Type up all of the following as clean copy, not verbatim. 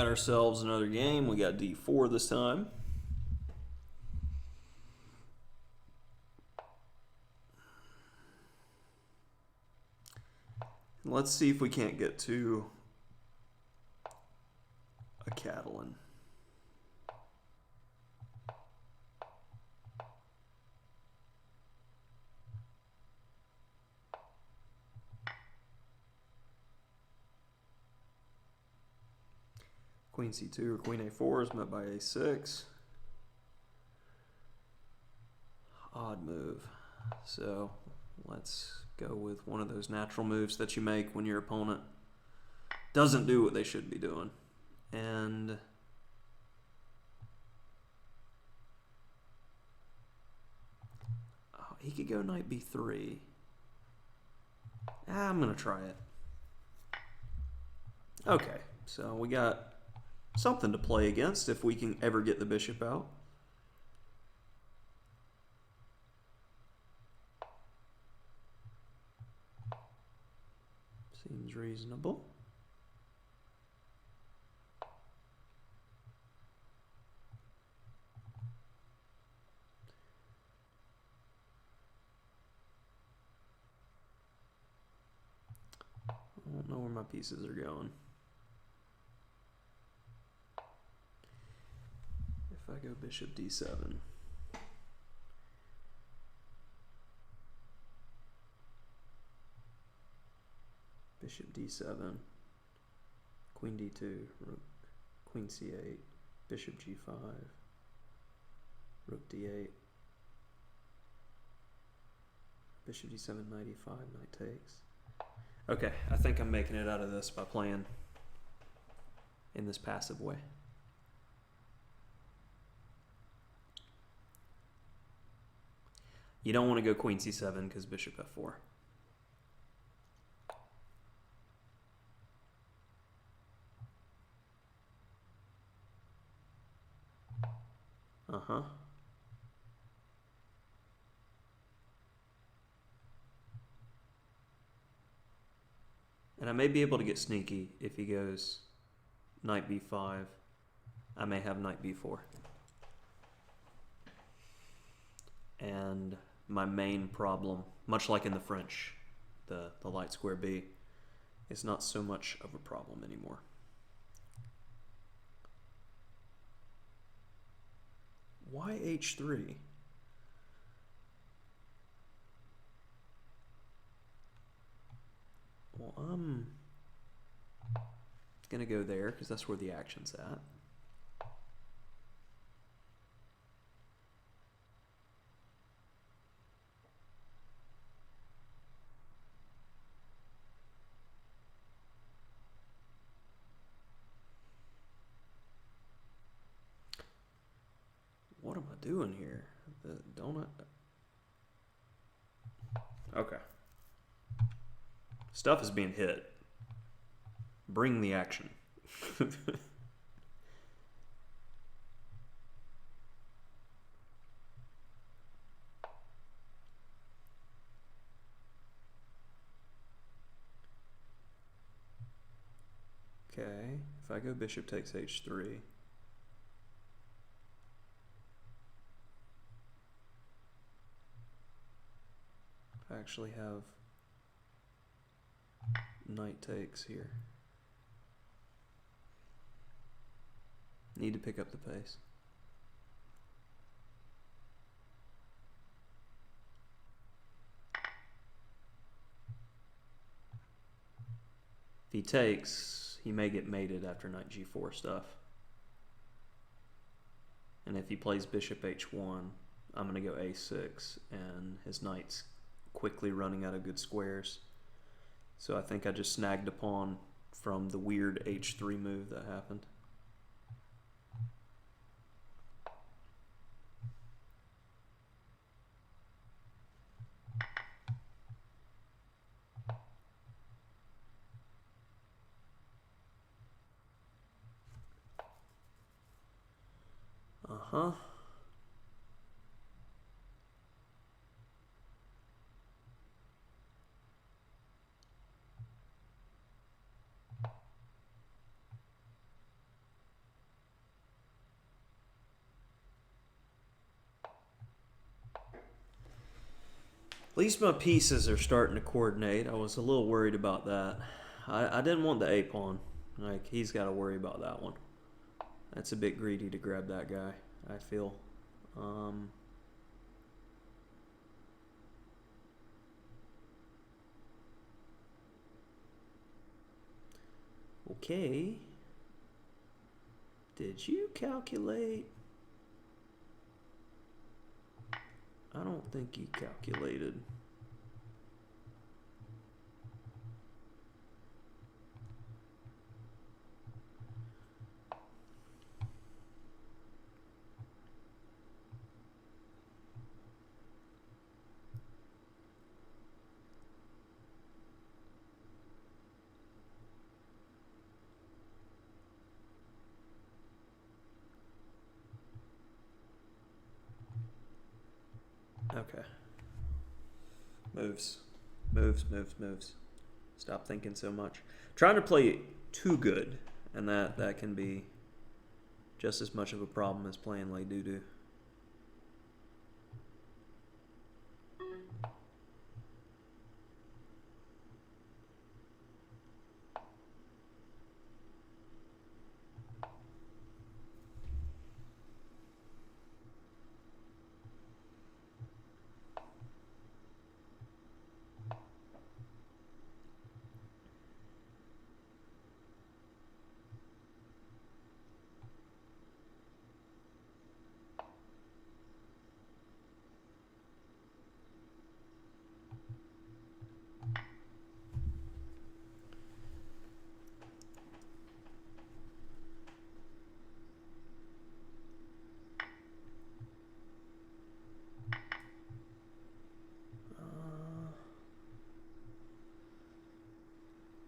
ourselves another game. We got D4 this time. Let's see if we can't get to a Catalan. Queen C2 or Queen A4 is met by A6. Odd move. So let's go with one of those natural moves that you make when your opponent doesn't do what they should be doing. And oh, he could go knight B3. I'm going to try it. Okay, so we got something to play against if we can ever get the bishop out. Seems reasonable. I don't know where my pieces are going. If I go bishop D7. Bishop D7, Queen D2, Rook, Queen C8, Bishop G5, Rook D8, Bishop D7, Knight E5, Knight takes. Okay, I think I'm making it out of this by playing in this passive way. You don't want to go Queen C7 because Bishop F4. Uh-huh. And I may be able to get sneaky if he goes Knight B5. I may have Knight B4. And my main problem, much like in the French, the light square B, is not so much of a problem anymore. Why H3? Well, I'm gonna go there because that's where the action's at. What am I doing here? The donut. Okay. Stuff is being hit. Bring the action. Okay, if I go bishop takes H3. I actually have knight takes here. Need to pick up the pace. If he takes, he may get mated after knight G4 stuff. And if he plays bishop H1, I'm going to go A6, and his knight's quickly running out of good squares. So I think I just snagged a pawn from the weird H3 move that happened. Uh-huh. At least my pieces are starting to coordinate. I was a little worried about that. I didn't want the A-pawn. Like, he's got to worry about that one. That's a bit greedy to grab that guy, I feel. Okay. Did you calculate? I don't think you calculated. Okay. Moves. Moves. Stop thinking so much. Trying to play too good, and that can be just as much of a problem as playing lay doo-doo.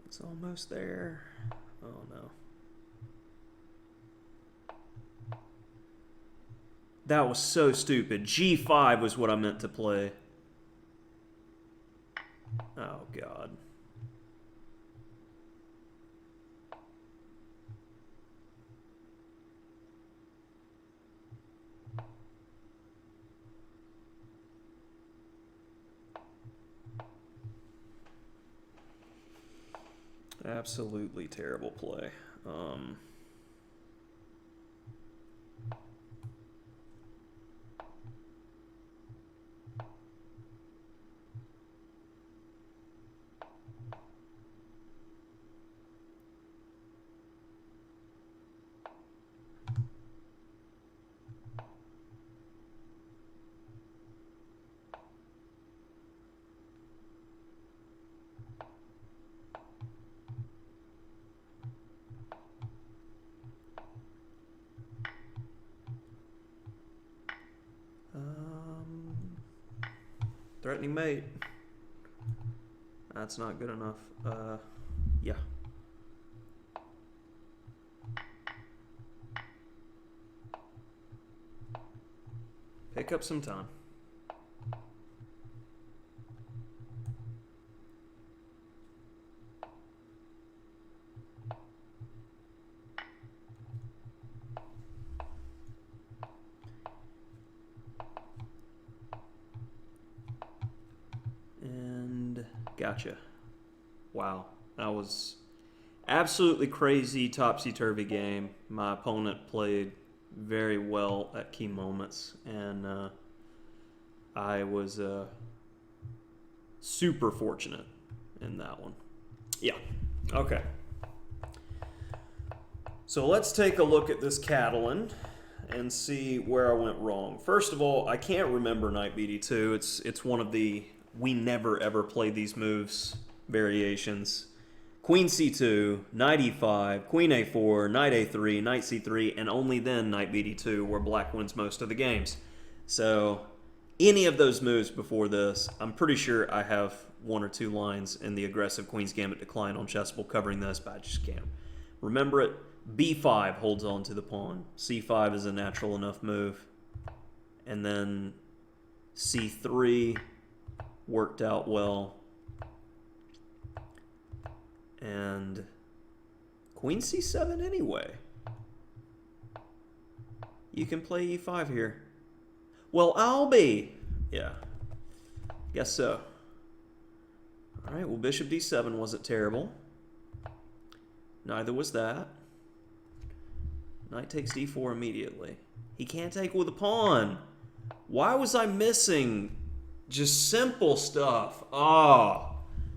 It's almost there. Oh no. That was so stupid. G5 was what I meant to play. Oh god. Absolutely terrible play. Threatening mate. That's not good enough. Yeah. Pick up some time. Gotcha. Wow. That was absolutely crazy, topsy-turvy game. My opponent played very well at key moments, and I was super fortunate in that one. Yeah. Okay. So let's take a look at this Catalan and see where I went wrong. First of all, I can't remember knight bd2. It's one of the we never ever play these moves variations. Queen c2, knight e5, queen a4, knight a3, knight c3, and only then knight bd2, where black wins most of the games. So any of those moves before this, I'm pretty sure I have one or two lines in the aggressive Queen's Gambit Decline on Chessable covering this, but I just can't remember it. b5 holds on to the pawn. c5 is a natural enough move. And then c3 worked out well. And queen c7 anyway. You can play e5 here. Well, I'll be. Yeah. Guess so. All right, well, bishop d7 wasn't terrible. Neither was that. Knight takes d4 immediately. He can't take with a pawn. Why was I missing just simple stuff? Oh,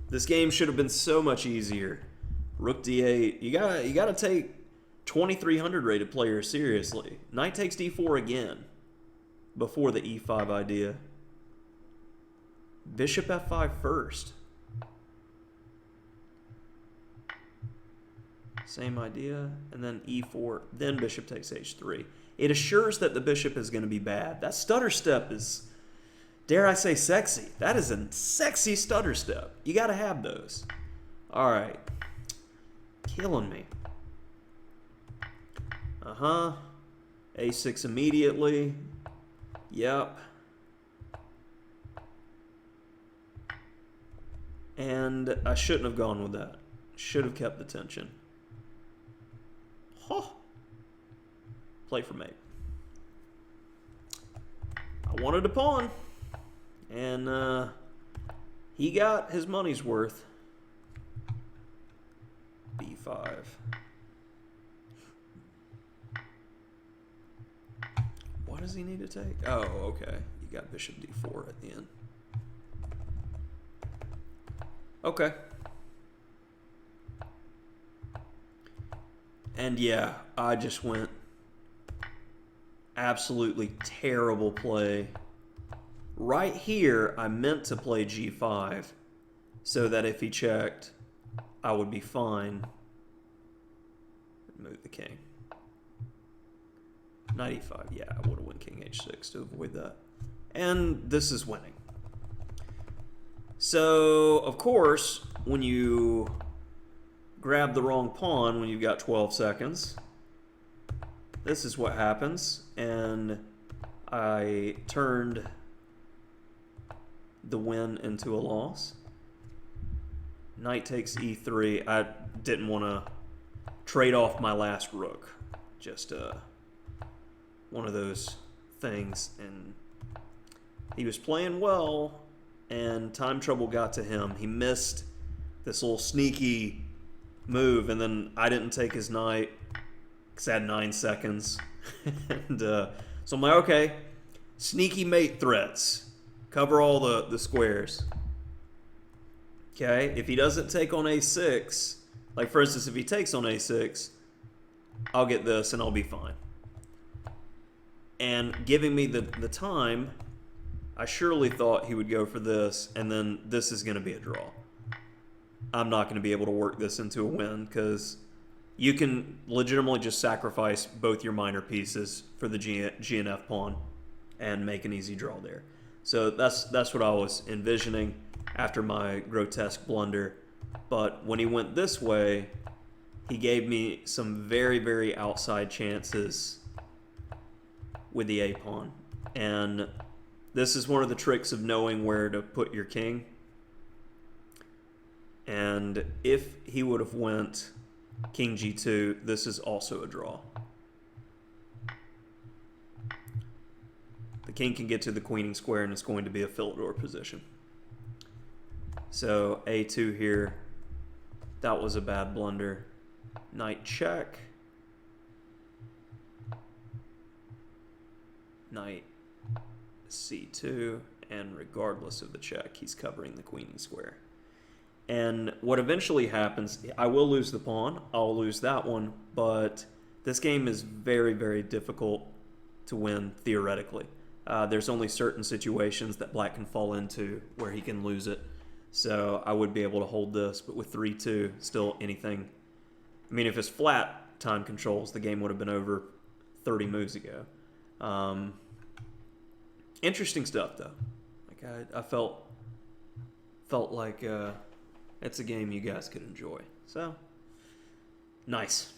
this game should have been so much easier. Rook d8. You gotta take 2300 rated players seriously. Knight takes d4 again before the e5 idea. Bishop f5 first. Same idea, and then e4, then bishop takes h3. It assures that the bishop is going to be bad. That stutter step is, dare I say, sexy. That is a sexy stutter step. You got to have those. All right. Killing me. a6 immediately. Yep. And I shouldn't have gone with that. Should have kept the tension. Huh. Play for mate. I wanted a pawn. And he got his money's worth. b5. What does he need to take? Oh, okay. You got bishop d4 at the end. Okay. And yeah, I just went absolutely terrible play. Right here, I meant to play g5 so that if he checked, I would be fine. Move the king. Knight e5. Yeah, I would have went king h6 to avoid that. And this is winning. So, of course, when you grab the wrong pawn when you've got 12 seconds, this is what happens. And I turned the win into a loss. Knight takes e3. I didn't want to trade off my last rook. Just one of those things. And he was playing well, and time trouble got to him. He missed this little sneaky move, and then I didn't take his knight because I had 9 seconds. And so I'm like, okay, sneaky mate threats. Cover all the squares. Okay, if he doesn't take on a6, like for instance, if he takes on a6, I'll get this and I'll be fine. And giving me the time, I surely thought he would go for this, and then this is going to be a draw. I'm not going to be able to work this into a win because you can legitimately just sacrifice both your minor pieces for the G and F pawn and make an easy draw there. So that's what I was envisioning after my grotesque blunder. But when he went this way, he gave me some very, very outside chances with the A pawn. And this is one of the tricks of knowing where to put your king. And if he would have went king g2, this is also a draw. The king can get to the queening square, and it's going to be a Philidor position. So a2 here, that was a bad blunder. Knight check. Knight c2, and regardless of the check, he's covering the queening square. And what eventually happens, I will lose the pawn, I'll lose that one, but this game is very, very difficult to win theoretically. There's only certain situations that black can fall into where he can lose it. So I would be able to hold this, but with 3-2, still anything. I mean, if it's flat time controls, the game would have been over 30 moves ago. Interesting stuff, though. Like I felt like it's a game you guys could enjoy. So, nice.